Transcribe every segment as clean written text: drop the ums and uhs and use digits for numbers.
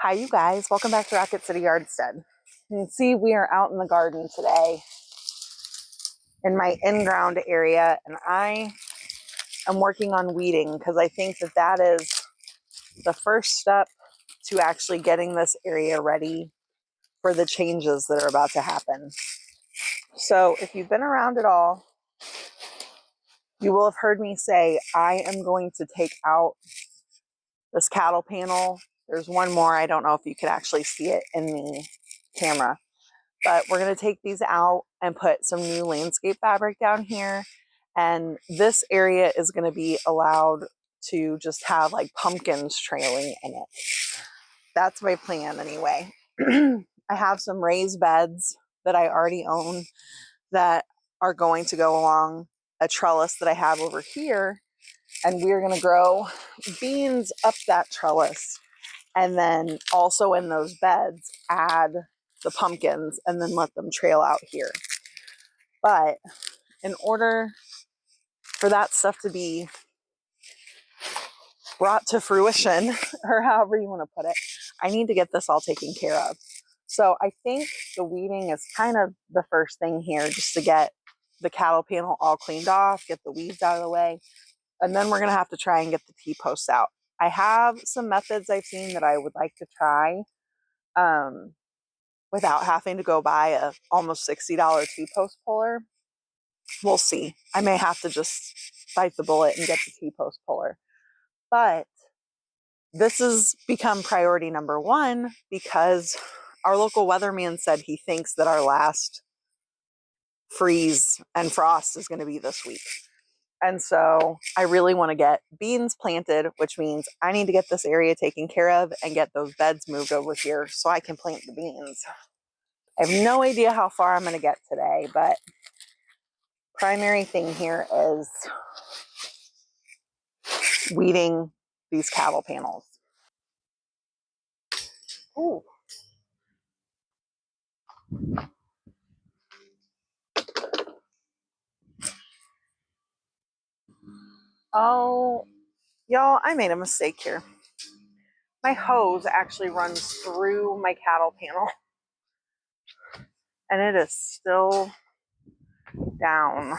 Hi, you guys. Welcome back to Rocket City Yardstead. You can see we are out in the garden today in my in-ground area, and I am working on weeding because I think that is the first step to actually getting this area ready for the changes that are about to happen. So if you've been around at all, you will have heard me say I am going to take out this cattle panel. There's one more. I don't know if you could actually see it in the camera, but we're going to take these out and put some new landscape fabric down here. And this area is going to be allowed to just have like pumpkins trailing in it. That's my plan anyway. I have some raised beds that I already own that are going to go along a trellis that I have over here. And we're going to grow beans up that trellis. And then also in those beds, add the pumpkins and then let them trail out here. But in order for that stuff to be brought to fruition, or however you want to put it, I need to get this all taken care of. So I think the weeding is kind of the first thing here, just to get the cattle panel all cleaned off, get the weeds out of the way. And then we're going to have to try and get the T-posts out. I have some methods I've seen that I would like to try without having to go buy a almost $60 T-post puller. We'll see. I may have to just bite the bullet and get the T-post puller. But this has become priority number one because our local weatherman said he thinks that our last freeze and frost is going to be this week. And so I really want to get beans planted, which means I need to get this area taken care of and get those beds moved over here so I can plant the beans. I have no idea how far I'm going to get today, but primary thing here is weeding these cattle panels. Ooh. Oh, y'all, I made a mistake here. My hose actually runs through my cattle panel and it is still down.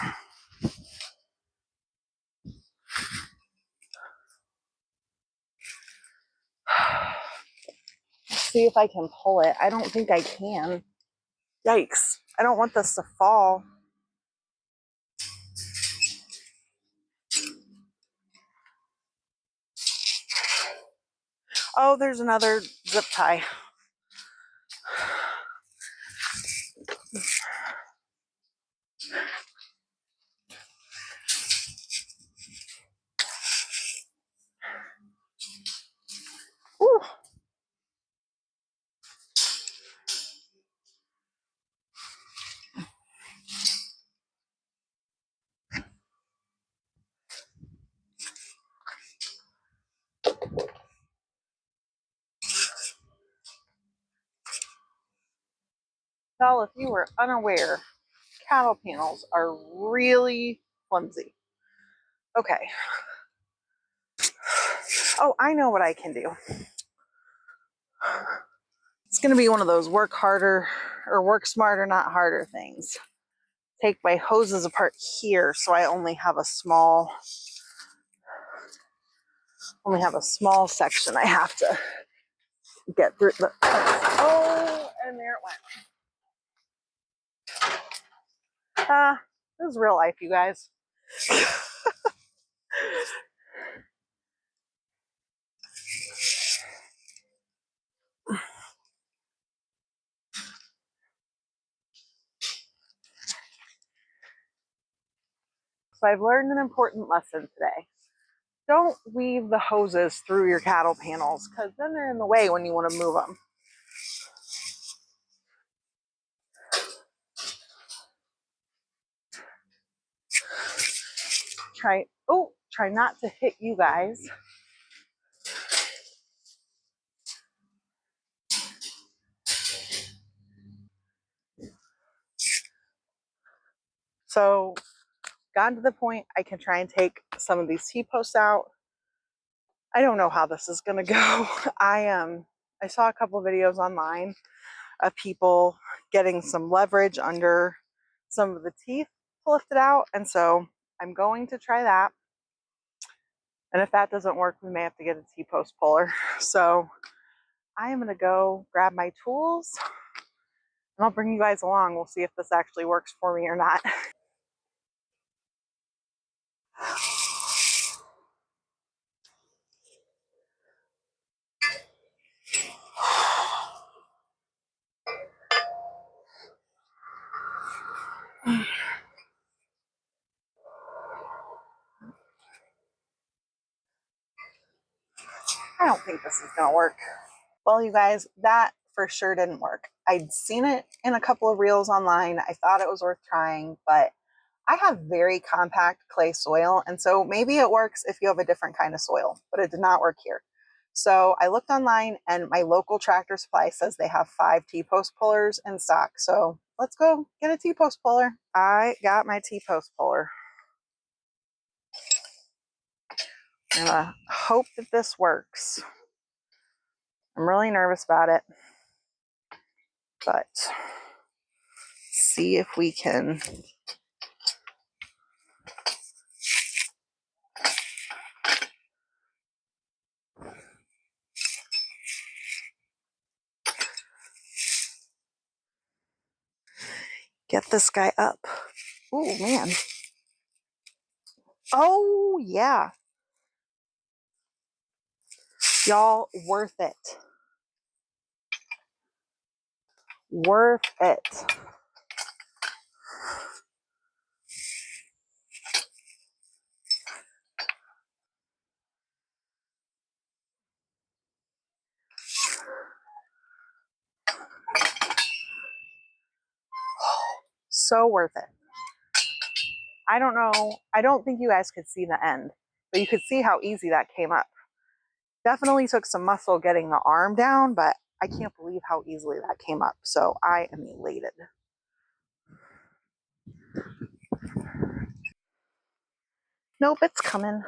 Let's see if I can pull it. I don't think I can. Yikes. I don't want this to fall. Oh, there's another zip tie. Ooh. Well, if you were unaware, cattle panels are really flimsy. Okay. Oh, I know what I can do. It's going to be one of those work harder or work smarter, not harder things. Take my hoses apart here so I only have a small section I have to get through. Oh, and there it went. This is real life, you guys. So I've learned an important lesson today. Don't weave the hoses through your cattle panels because then they're in the way when you want to move them. Try not to hit you guys. So gotten to the point I can try and take some of these T-posts out. I don't know how this is going to go. I saw a couple of videos online of people getting some leverage under some of the teeth to lift it out. And so I'm going to try that. And if that doesn't work, we may have to get a T-post puller. So I am going to go grab my tools and I'll bring you guys along. We'll see if this actually works for me or not. I don't think this is going to work. Well, you guys, that for sure didn't work. I'd seen it in a couple of reels online. I thought it was worth trying, but I have very compact clay soil, and so maybe it works if you have a different kind of soil, but it did not work here. So I looked online, and my local Tractor Supply says they have 5 T-post pullers in stock. So let's go get a T-post puller. I got my T-post puller. I'm gonna hope that this works. I'm really nervous about it, but see if we can get this guy up. Oh, man. Oh, yeah. Y'all, worth it. Worth it. So worth it. I don't know. I don't think you guys could see the end, but you could see how easy that came up. Definitely took some muscle getting the arm down, but I can't believe how easily that came up. So I am elated. Nope, it's coming.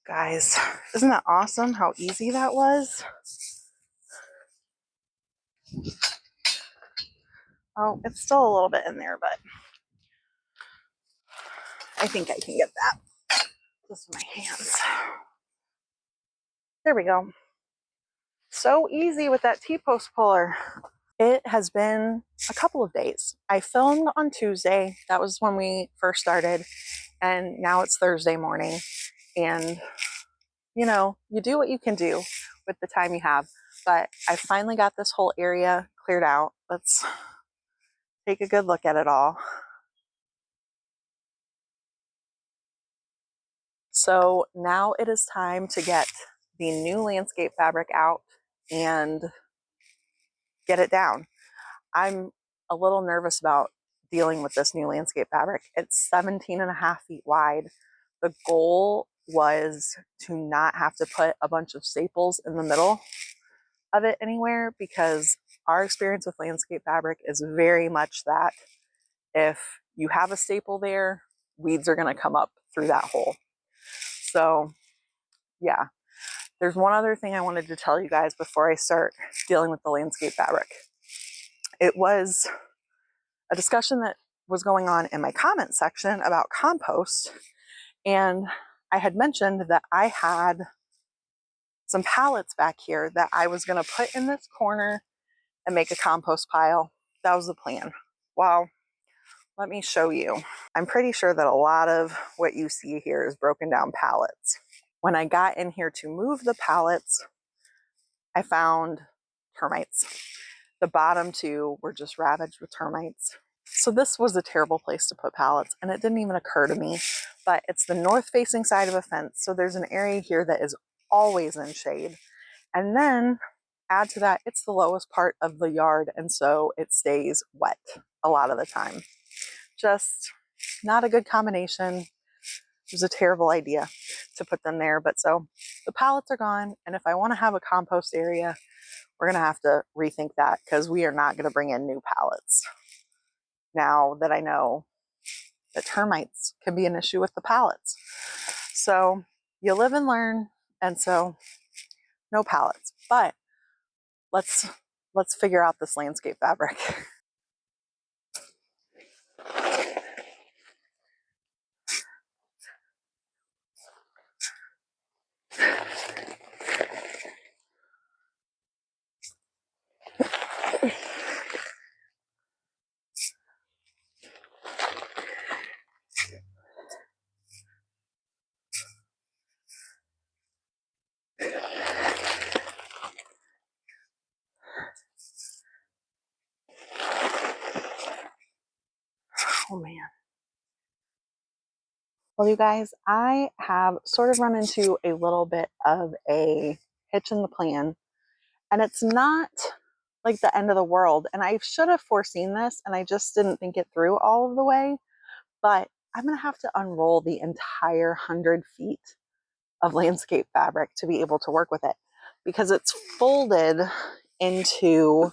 Guys, isn't that awesome how easy that was? Oh, it's still a little bit in there, but I think I can get that just with my hands. There we go. So easy with that T-post puller. It has been a couple of days. I filmed on Tuesday. That was when we first started. And now it's Thursday morning. And, you know, you do what you can do with the time you have. But I finally got this whole area cleared out. Let's take a good look at it all. So now it is time to get the new landscape fabric out and get it down. I'm a little nervous about dealing with this new landscape fabric. It's 17.5 feet wide. The goal was to not have to put a bunch of staples in the middle of it anywhere, because our experience with landscape fabric is very much that if you have a staple there, weeds are going to come up through that hole. So yeah, there's one other thing I wanted to tell you guys before I start dealing with the landscape fabric. It was a discussion that was going on in my comment section about compost, and I had mentioned that I had some pallets back here that I was going to put in this corner and make a compost pile. That was the plan. Well, let me show you. I'm pretty sure that a lot of what you see here is broken down pallets. When I got in here to move the pallets, I found termites. The bottom 2 were just ravaged with termites. So this was a terrible place to put pallets, and it didn't even occur to me, but it's the north-facing side of a fence, so there's an area here that is always in shade. And then add to that, it's the lowest part of the yard, and so it stays wet a lot of the time. Just not a good combination. It was a terrible idea to put them there, but so the pallets are gone, and if I want to have a compost area, we're going to have to rethink that because we are not going to bring in new pallets. Now that I know that termites can be an issue with the pallets. So you live and learn, and so no pallets. But let's figure out this landscape fabric. Oh man. Well, you guys, I have sort of run into a little bit of a hitch in the plan, and it's not like the end of the world. And I should have foreseen this, and I just didn't think it through all of the way. But I'm going to have to unroll the entire 100 feet of landscape fabric to be able to work with it because it's folded into,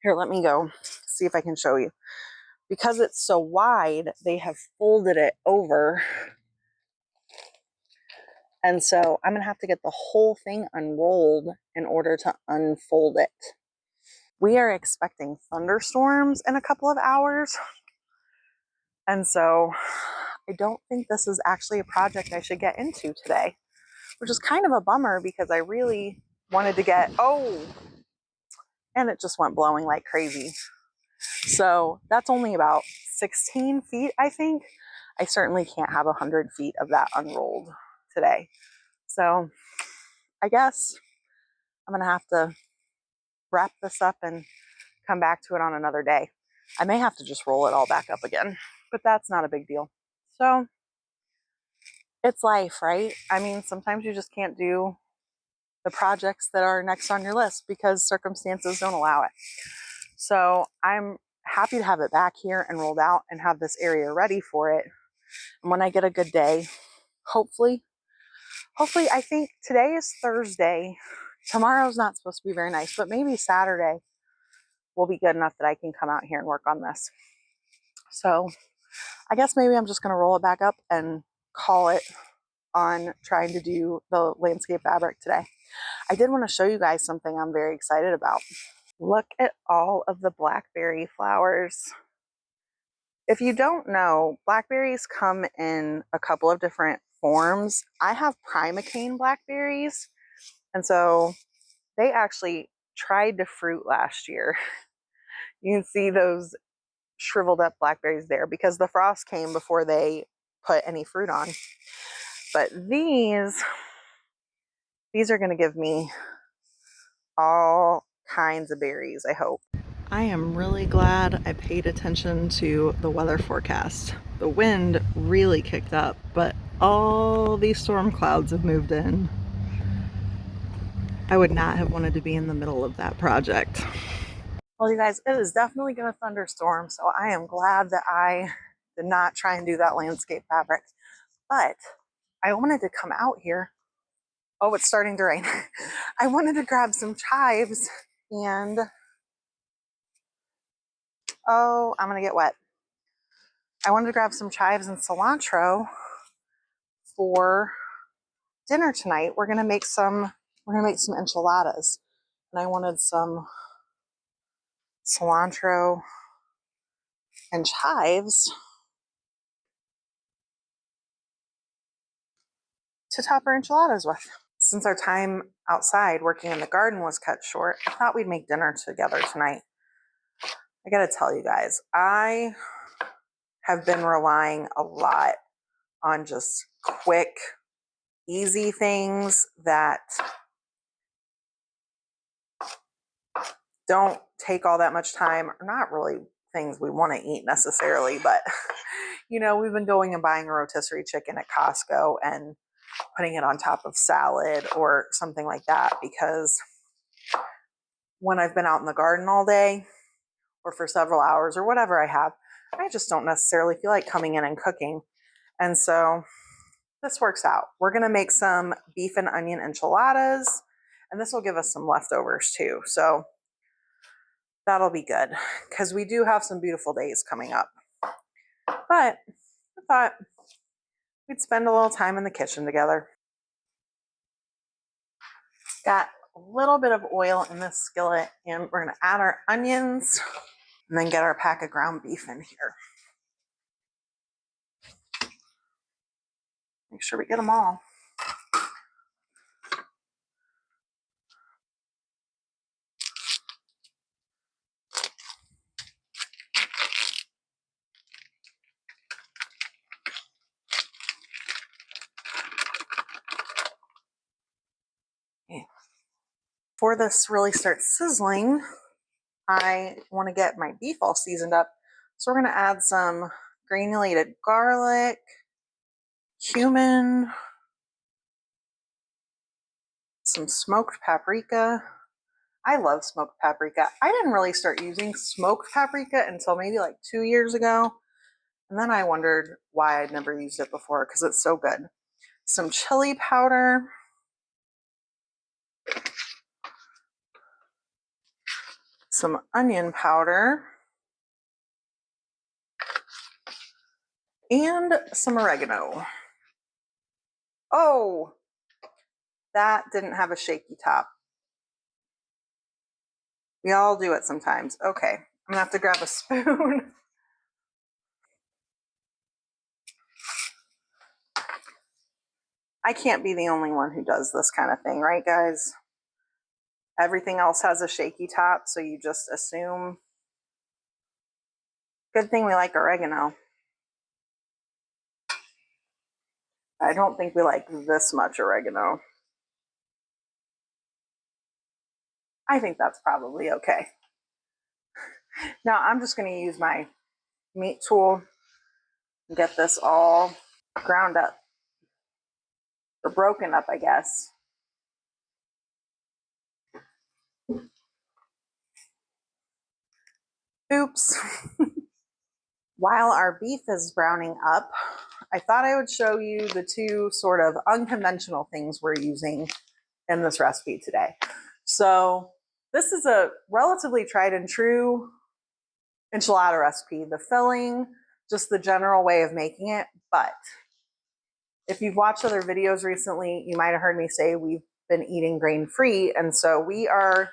here, let me go see if I can show you. Because it's so wide, they have folded it over. And so I'm going to have to get the whole thing unrolled in order to unfold it. We are expecting thunderstorms in a couple of hours. And so I don't think this is actually a project I should get into today, which is kind of a bummer because I really wanted to get, and it just went blowing like crazy. So that's only about 16 feet, I think. I certainly can't have 100 feet of that unrolled today. So I guess I'm going to have to wrap this up and come back to it on another day. I may have to just roll it all back up again, but that's not a big deal. So it's life, right? I mean, sometimes you just can't do the projects that are next on your list because circumstances don't allow it. So I'm happy to have it back here and rolled out and have this area ready for it. And when I get a good day, hopefully, I think today is Thursday. Tomorrow's not supposed to be very nice, but maybe Saturday will be good enough that I can come out here and work on this. So I guess maybe I'm just going to roll it back up and call it on trying to do the landscape fabric today. I did want to show you guys something I'm very excited about. Look at all of the blackberry flowers. If you don't know, blackberries come in a couple of different forms. I have primocane blackberries, and so they actually tried to fruit last year. You can see those shriveled up blackberries there because the frost came before they put any fruit on. But these are going to give me all kinds of berries, I hope. I am really glad I paid attention to the weather forecast. The wind really kicked up, but all these storm clouds have moved in. I would not have wanted to be in the middle of that project. Well, you guys, it is definitely going to thunderstorm, so I am glad that I did not try and do that landscape fabric. But I wanted to come out here. Oh, it's starting to rain. I wanted to grab some chives and, oh, I'm going to get wet. I wanted to grab some chives and cilantro for dinner tonight. We're going to make some enchiladas. And I wanted some cilantro and chives to top our enchiladas with. Since our time outside working in the garden was cut short, I thought we'd make dinner together tonight. I gotta tell you guys, I have been relying a lot on just quick, easy things that don't take all that much time, or not really things we want to eat necessarily, but you know, we've been going and buying a rotisserie chicken at Costco and putting it on top of salad or something like that because when I've been out in the garden all day or for several hours or whatever I have, I just don't necessarily feel like coming in and cooking. And so this works out. We're going to make some beef and onion enchiladas, and this will give us some leftovers too. So that'll be good because we do have some beautiful days coming up. But I thought we'd spend a little time in the kitchen together. Got a little bit of oil in this skillet, and we're going to add our onions and then get our pack of ground beef in here. Make sure we get them all. Okay. Before this really starts sizzling, I want to get my beef all seasoned up. So we're going to add some granulated garlic, cumin, some smoked paprika. I love smoked paprika. I didn't really start using smoked paprika until maybe like 2 years ago. And then I wondered why I'd never used it before because it's so good. Some chili powder. Some onion powder. And some oregano. Oh, that didn't have a shaky top. We all do it sometimes. Okay, I'm gonna have to grab a spoon. I can't be the only one who does this kind of thing, right, guys? Everything else has a shaky top, so you just assume. Good thing we like oregano. I don't think we like this much oregano. I think that's probably okay. Now I'm just going to use my meat tool and get this all ground up, or broken up, I guess. Oops. While our beef is browning up, I thought I would show you the two sort of unconventional things we're using in this recipe today. So this is a relatively tried and true enchilada recipe. The filling, just the general way of making it. But if you've watched other videos recently, you might have heard me say we've been eating grain-free. And so we are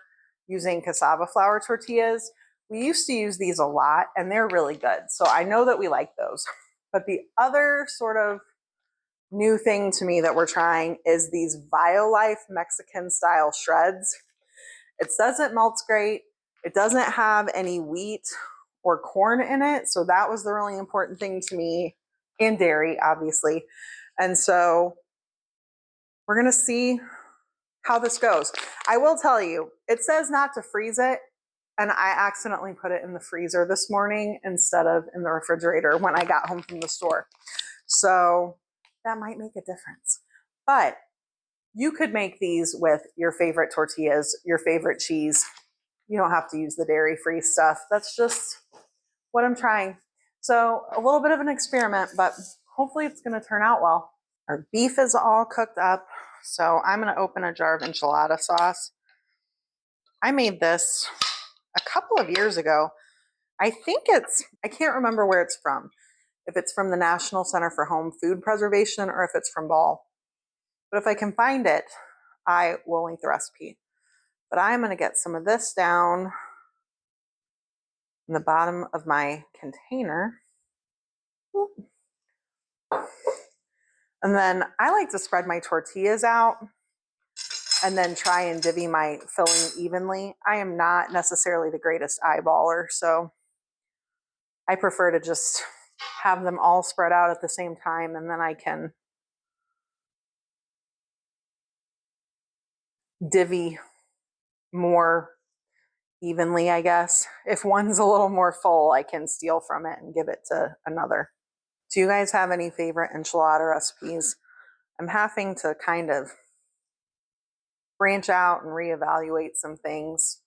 using cassava flour tortillas. We used to use these a lot and they're really good. So I know that we like those. But the other sort of new thing to me that we're trying is these Violife Mexican style shreds. It says it melts great. It doesn't have any wheat or corn in it. So that was the really important thing to me, and dairy, obviously. And so we're going to see how this goes. I will tell you, it says not to freeze it. And I accidentally put it in the freezer this morning instead of in the refrigerator when I got home from the store. So that might make a difference. But you could make these with your favorite tortillas, your favorite cheese. You don't have to use the dairy-free stuff. That's just what I'm trying. So a little bit of an experiment, but hopefully it's going to turn out well. Our beef is all cooked up. So I'm going to open a jar of enchilada sauce. I made this a couple of years ago. I can't remember where it's from. If it's from the National Center for Home Food Preservation or if it's from Ball. But if I can find it, I will link the recipe. But I'm going to get some of this down in the bottom of my container. And then I like to spread my tortillas out and then try and divvy my filling evenly. I am not necessarily the greatest eyeballer, so I prefer to just have them all spread out at the same time, and then I can divvy more evenly, I guess. If one's a little more full, I can steal from it and give it to another. Do you guys have any favorite enchilada recipes? I'm having to kind of branch out and reevaluate some things.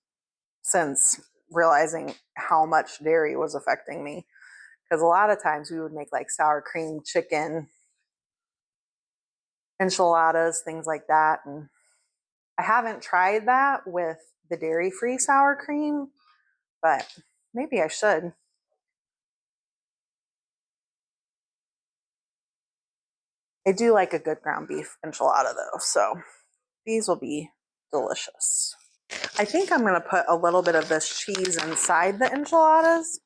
since realizing how much dairy was affecting me. Because a lot of times we would make like sour cream chicken, enchiladas, things like that. And I haven't tried that with the dairy-free sour cream, but maybe I should. I do like a good ground beef enchilada though, so these will be delicious. I think I'm going to put a little bit of this cheese inside the enchiladas.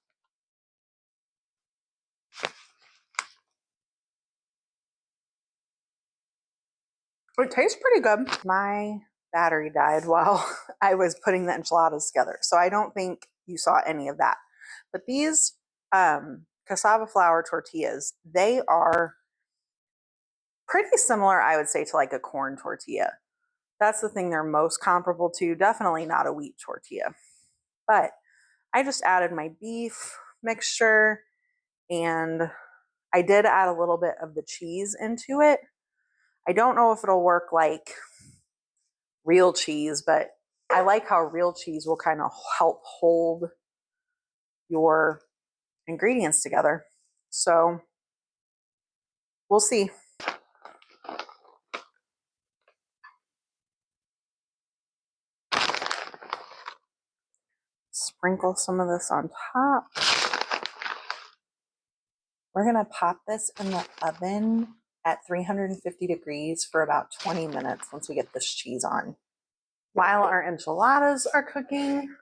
It tastes pretty good. My battery died while I was putting the enchiladas together, so I don't think you saw any of that. But these cassava flour tortillas, they are pretty similar, I would say, to like a corn tortilla. That's the thing they're most comparable to. Definitely not a wheat tortilla. But I just added my beef mixture, and I did add a little bit of the cheese into it. I don't know if it'll work like real cheese, but I like how real cheese will kind of help hold your ingredients together. So we'll see. Sprinkle some of this on top. We're going to pop this in the oven at 350 degrees for about 20 minutes once we get this cheese on. While our enchiladas are cooking,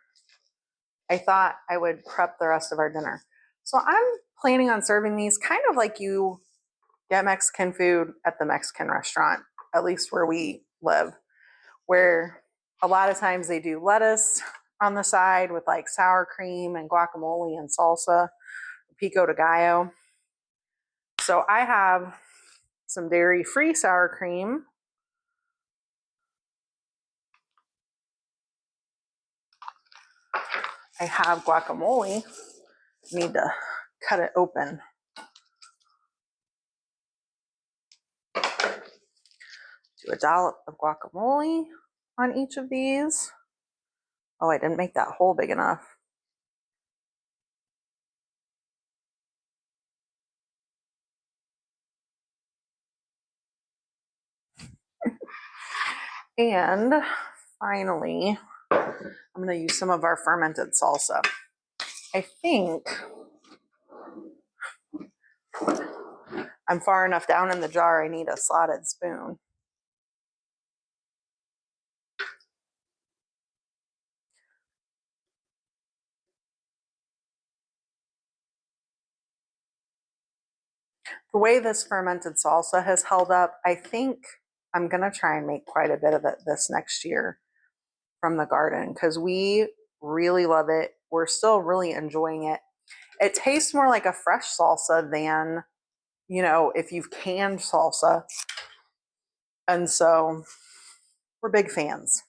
I thought I would prep the rest of our dinner. So I'm planning on serving these kind of like you get Mexican food at the Mexican restaurant, at least where we live, where a lot of times they do lettuce on the side with like sour cream and guacamole and salsa, pico de gallo. So I have some dairy-free sour cream. I have guacamole. Need to cut it open. Do a dollop of guacamole on each of these. Oh, I didn't make that hole big enough. And finally, I'm going to use some of our fermented salsa. I think I'm far enough down in the jar, I need a slotted spoon. The way this fermented salsa has held up, I think I'm going to try and make quite a bit of it this next year from the garden because we really love it. We're still really enjoying it. It tastes more like a fresh salsa than, you know, if you've canned salsa. And so we're big fans.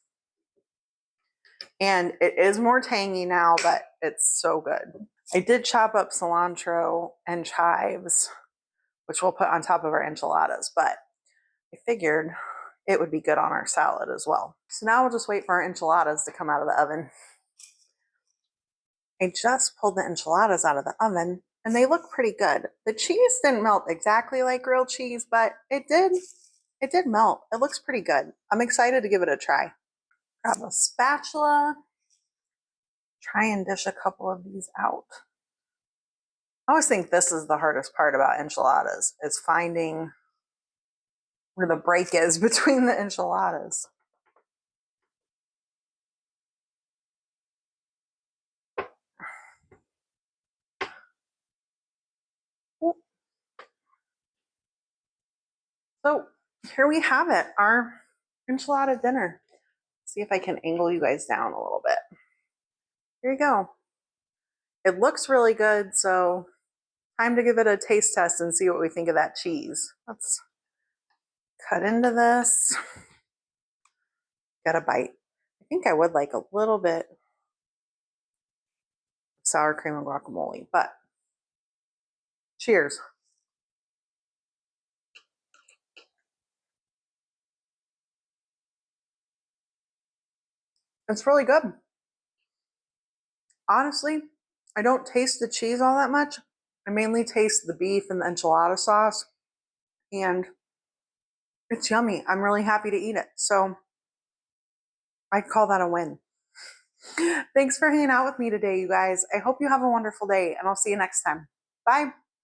And it is more tangy now, but it's so good. I did chop up cilantro and chives, which we'll put on top of our enchiladas, but I figured it would be good on our salad as well. So now we'll just wait for our enchiladas to come out of the oven. I just pulled the enchiladas out of the oven and they look pretty good. The cheese didn't melt exactly like grilled cheese, but it did melt. It looks pretty good. I'm excited to give it a try. Grab a spatula, try and dish a couple of these out. I always think this is the hardest part about enchiladas, is finding where the break is between the enchiladas. So here we have it, our enchilada dinner. See if I can angle you guys down a little bit. Here you go. It looks really good, so time to give it a taste test and see what we think of that cheese. Let's cut into this. Get a bite. I think I would like a little bit of sour cream and guacamole, but cheers. It's really good. honestly, I don't taste the cheese all that much. I mainly taste the beef and the enchilada sauce, and it's yummy. I'm really happy to eat it. So I'd call that a win. Thanks for hanging out with me today, you guys. I hope you have a wonderful day, and I'll see you next time. Bye.